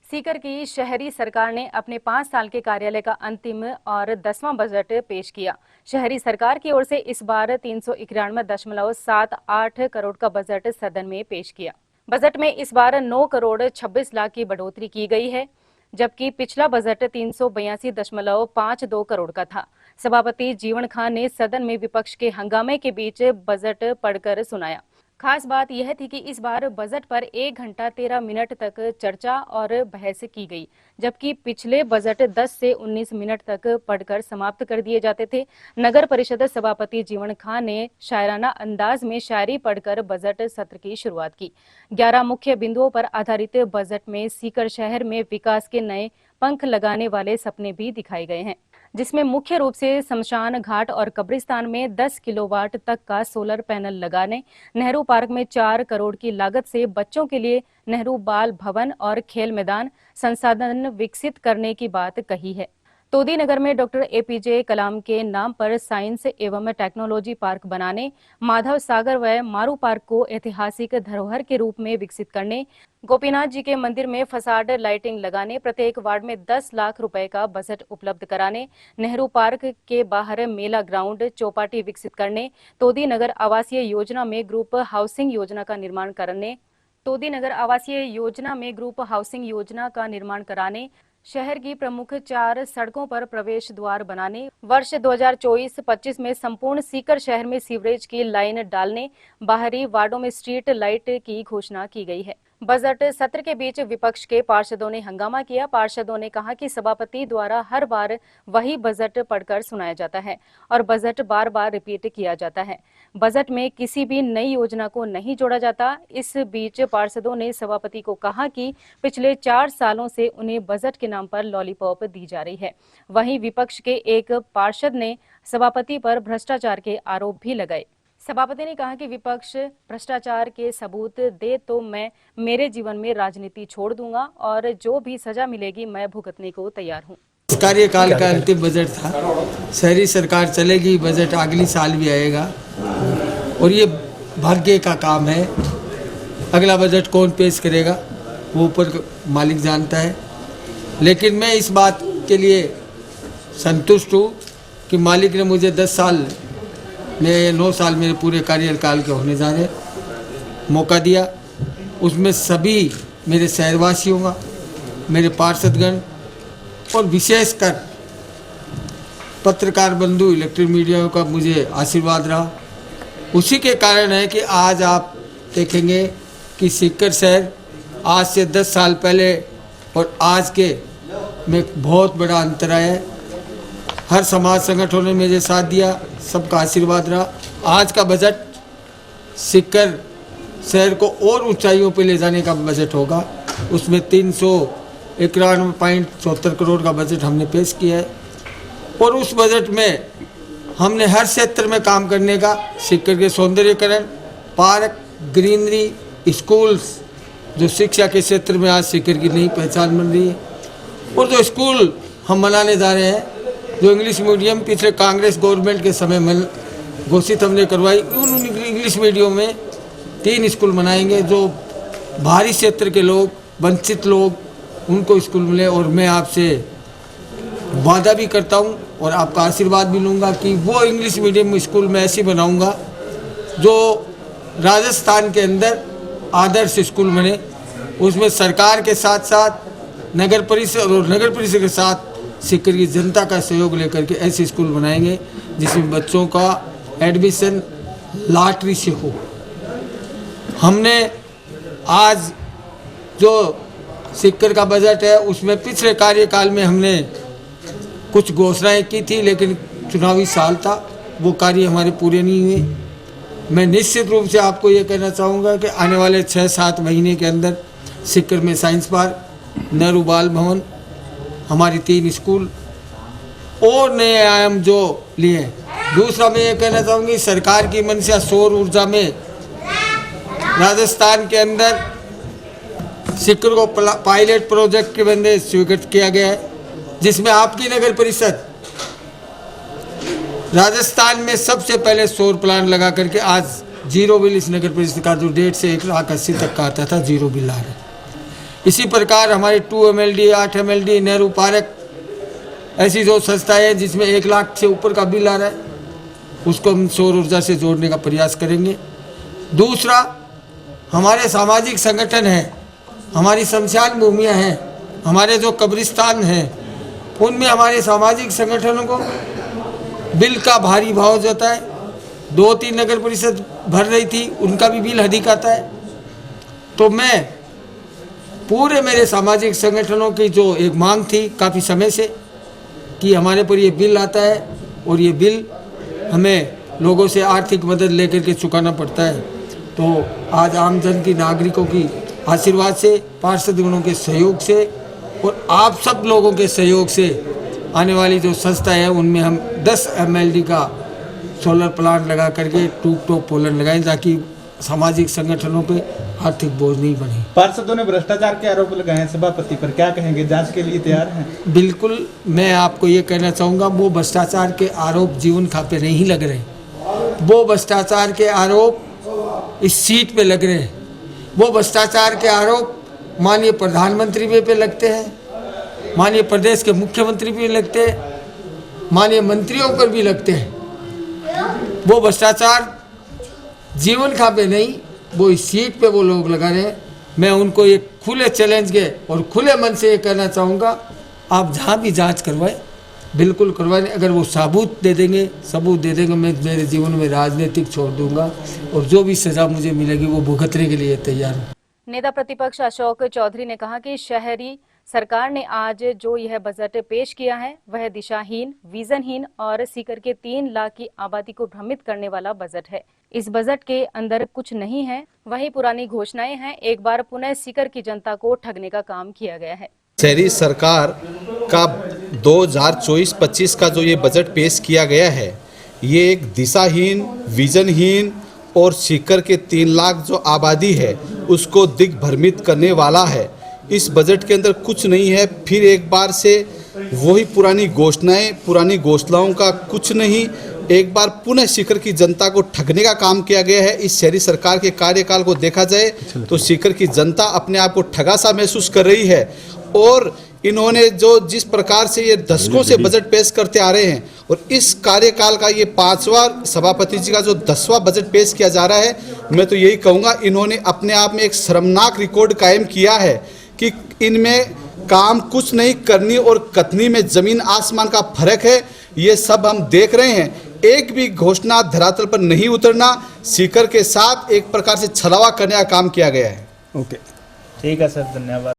सीकर की शहरी सरकार ने अपने 5 साल के कार्यकाल का अंतिम और 10वां बजट पेश किया। शहरी सरकार की ओर से इस बार 391.78 करोड़ का बजट सदन में पेश किया। बजट में इस बार 9 करोड़ 26 लाख की बढ़ोतरी की गई है, जबकि पिछला बजट 382.52 करोड़ का था। सभापति जीवन खान ने सदन में विपक्ष के हंगामे के बीच बजट पढ़कर सुनाया। खास बात यह थी कि इस बार बजट पर 1 घंटा 13 मिनट तक चर्चा और बहस की गई, जबकि पिछले बजट 10 से 19 मिनट तक पढ़कर समाप्त कर दिए जाते थे। नगर परिषद सभापति जीवन खान ने शायराना अंदाज में शायरी पढ़कर बजट सत्र की शुरुआत की। 11 मुख्य बिंदुओं पर आधारित बजट में सीकर शहर में विकास के नए पंख लगाने वाले सपने भी दिखाए गए हैं, जिसमें मुख्य रूप से शमशान घाट और कब्रिस्तान में 10 किलोवाट तक का सोलर पैनल लगाने, नेहरू पार्क में 4 करोड़ की लागत से बच्चों के लिए नेहरू बाल भवन और खेल मैदान संसाधन विकसित करने की बात कही है। तोदी नगर में डॉक्टर एपीजे कलाम के नाम पर साइंस एवं टेक्नोलॉजी पार्क बनाने, माधव सागर व मारू पार्क को ऐतिहासिक धरोहर के रूप में विकसित करने, गोपीनाथ जी के मंदिर में फसाड लाइटिंग लगाने, प्रत्येक वार्ड में 10 लाख रुपए का बजट उपलब्ध कराने, नेहरू पार्क के बाहर मेला ग्राउंड चौपाटी विकसित करने, तोदी नगर आवासीय योजना में ग्रुप हाउसिंग योजना का निर्माण करने, तोदी नगर आवासीय योजना में ग्रुप हाउसिंग योजना का निर्माण कराने, शहर की प्रमुख 4 सड़कों पर प्रवेश द्वार बनाने, वर्ष 2024-25 में संपूर्ण सीकर शहर में सीवरेज की लाइन डालने, बाहरी वार्डों में स्ट्रीट लाइट की घोषणा की गई है। बजट सत्र के बीच विपक्ष के पार्षदों ने हंगामा किया। पार्षदों ने कहा कि सभापति द्वारा हर बार वही बजट पढ़कर सुनाया जाता है और बजट बार बार रिपीट किया जाता है। बजट में किसी भी नई योजना को नहीं जोड़ा जाता। इस बीच पार्षदों ने सभापति को कहा कि पिछले 4 सालों से उन्हें बजट के नाम पर लॉलीपॉप दी जा रही है। वहीं विपक्ष के एक पार्षद ने सभापति पर भ्रष्टाचार के आरोप भी लगाए। सभापति ने कहा कि विपक्ष भ्रष्टाचार के सबूत दे तो मैं मेरे जीवन में राजनीति छोड़ दूंगा और जो भी सजा मिलेगी मैं भुगतने को तैयार हूं। कार्यकाल का अंतिम बजट था। शहरी सरकार चलेगी, बजट अगली साल भी आएगा और ये भाग्य का काम है। अगला बजट कौन पेश करेगा वो ऊपर मालिक जानता है, लेकिन मैं इस बात के लिए संतुष्ट हूँ कि मालिक ने मुझे 10 साल में 9 साल मेरे पूरे कार्यकाल के होने जा रहे मौका दिया। उसमें सभी मेरे शहरवासियों का, मेरे पार्षदगण और विशेषकर पत्रकार बंधु, इलेक्ट्रिक मीडिया का मुझे आशीर्वाद रहा। उसी के कारण है कि आज आप देखेंगे कि सीकर शहर आज से 10 साल पहले और आज के में बहुत बड़ा अंतर है। हर समाज संगठनों ने मेरे साथ दिया, सबका आशीर्वाद रहा। आज का बजट सीकर शहर को और ऊंचाइयों पर ले जाने का बजट होगा। उसमें 391.74 करोड़ का बजट हमने पेश किया है और उस बजट में हमने हर क्षेत्र में काम करने का, सीकर के सौंदर्यीकरण, पार्क, ग्रीनरी, स्कूल्स, जो शिक्षा के क्षेत्र में आज सीकर की नई पहचान बन रही है, और जो स्कूल हम बनाने जा रहे हैं, जो इंग्लिश मीडियम पिछले कांग्रेस गवर्नमेंट के समय में घोषित हमने करवाई, उन इंग्लिश मीडियम में 3 स्कूल बनाएंगे जो बाहरी क्षेत्र के लोग, वंचित लोग, उनको स्कूल मिले। और मैं आपसे वादा भी करता हूं और आपका आशीर्वाद भी लूँगा कि वो इंग्लिश मीडियम स्कूल मैं ऐसी बनाऊंगा जो राजस्थान के अंदर आदर्श स्कूल बने। उसमें सरकार के साथ साथ नगर परिषद और नगर परिषद के साथ सीकर की जनता का सहयोग लेकर के ऐसे स्कूल बनाएंगे जिसमें बच्चों का एडमिशन लॉटरी से हो। हमने आज जो सीकर का बजट है उसमें पिछले कार्यकाल में हमने कुछ घोषणाएं की थी, लेकिन चुनावी साल था, वो कार्य हमारे पूरे नहीं हुए। मैं निश्चित रूप से आपको ये कहना चाहूँगा कि आने वाले 6-7 महीने के अंदर सीकर में साइंस पार्क, नेहरू बाल भवन, हमारी 3 स्कूल और नए आयाम जो लिए। दूसरा मैं ये कहना चाहूँगी, सरकार की मंशा सौर ऊर्जा में राजस्थान के अंदर सीकर को पायलट प्रोजेक्ट के बंदे स्वीकृत किया गया है, जिसमें आपकी नगर परिषद राजस्थान में सबसे पहले सौर प्लांट लगा करके आज जीरो बिल इस नगर परिषद का, जो 1.5 से 1,80,000 तक का आता था, जीरो बिल आ रहा है। इसी प्रकार हमारे 2 MLD 8 MLD नेहरू पार्क ऐसी जो संस्थाएं हैं जिसमें 1 लाख से ऊपर का बिल आ रहा है, उसको हम सौर ऊर्जा से जोड़ने का प्रयास करेंगे। दूसरा, हमारे सामाजिक संगठन हैं, हमारी शमशान भूमियाँ हैं, हमारे जो कब्रिस्तान हैं, उनमें हमारे सामाजिक संगठनों को बिल का भारी भाव जाता है। 2-3 नगर परिषद भर रही थी, उनका भी बिल अधिक आता है। तो मैं पूरे मेरे सामाजिक संगठनों की जो एक मांग थी काफ़ी समय से कि हमारे पर ये बिल आता है और ये बिल हमें लोगों से आर्थिक मदद लेकर के चुकाना पड़ता है। तो आज आमजन की नागरिकों की आशीर्वाद से, पार्षदगणों के सहयोग से और आप सब लोगों के सहयोग से आने वाली जो संस्था है उनमें हम 10 MLD का सोलर प्लांट लगा करके टॉप पोलर लगाएं ताकि सामाजिक संगठनों पे आर्थिक बोझ नहीं बने। पार्षदों ने भ्रष्टाचार के आरोप लगाए हैं सभापति पर, क्या कहेंगे? जांच के लिए तैयार हैं? बिल्कुल, मैं आपको ये कहना चाहूँगा, वो भ्रष्टाचार के आरोप जीवन खापे नहीं लग रहे, वो भ्रष्टाचार के आरोप इस सीट पे लग रहे हैं, वो भ्रष्टाचार के आरोप माननीय प्रधानमंत्री पे लगते हैं, माननीय प्रदेश के मुख्यमंत्री पे लगते हैं, माननीय मंत्रियों पर भी लगते हैं। वो भ्रष्टाचार जीवन खापे नहीं, वो इस सीट पे वो लोग लगा रहे हैं। मैं उनको एक खुले चैलेंज के और खुले मन से ये कहना चाहूँगा, आप जहाँ भी जांच करवाएं, बिल्कुल करवाएं। अगर वो सबूत दे देंगे मैं मेरे जीवन में राजनीतिक छोड़ दूंगा और जो भी सज़ा मुझे मिलेगी वो भुगतने के लिए तैयार हूँ। नेता प्रतिपक्ष अशोक चौधरी ने कहा कि शहरी सरकार ने आज जो यह बजट पेश किया है वह दिशाहीन, विजनहीन और सीकर के 3 लाख की आबादी को भ्रमित करने वाला बजट है। इस बजट के अंदर कुछ नहीं है, वही पुरानी घोषणाएं हैं। एक बार पुनः सीकर की जनता को ठगने का काम किया गया है। शहरी सरकार का 2024-25 का जो ये बजट पेश किया गया है, ये एक दिशाहीन, विजनहीन और सीकर के 3 लाख जो आबादी है उसको दिग्भ्रमित करने वाला है। इस बजट के अंदर कुछ नहीं है। फिर एक बार से वही पुरानी घोषणाओं का कुछ नहीं, एक बार पुनः सीकर की जनता को ठगने का काम किया गया है। इस शहरी सरकार के कार्यकाल को देखा जाए तो सीकर की जनता अपने आप को ठगा सा महसूस कर रही है और इन्होंने जो जिस प्रकार से ये दशकों से बजट पेश करते आ रहे हैं और इस कार्यकाल का ये 5वां सभापति जी का जो 10वां बजट पेश किया जा रहा है, मैं तो यही कहूँगा इन्होंने अपने आप में एक शर्मनाक रिकॉर्ड कायम किया है कि इनमें काम कुछ नहीं करनी और कथनी में जमीन आसमान का फर्क है। ये सब हम देख रहे हैं। एक भी घोषणा धरातल पर नहीं उतरना, सीकर के साथ एक प्रकार से छलावा करने का काम किया गया है। ओके, ठीक है सर, धन्यवाद।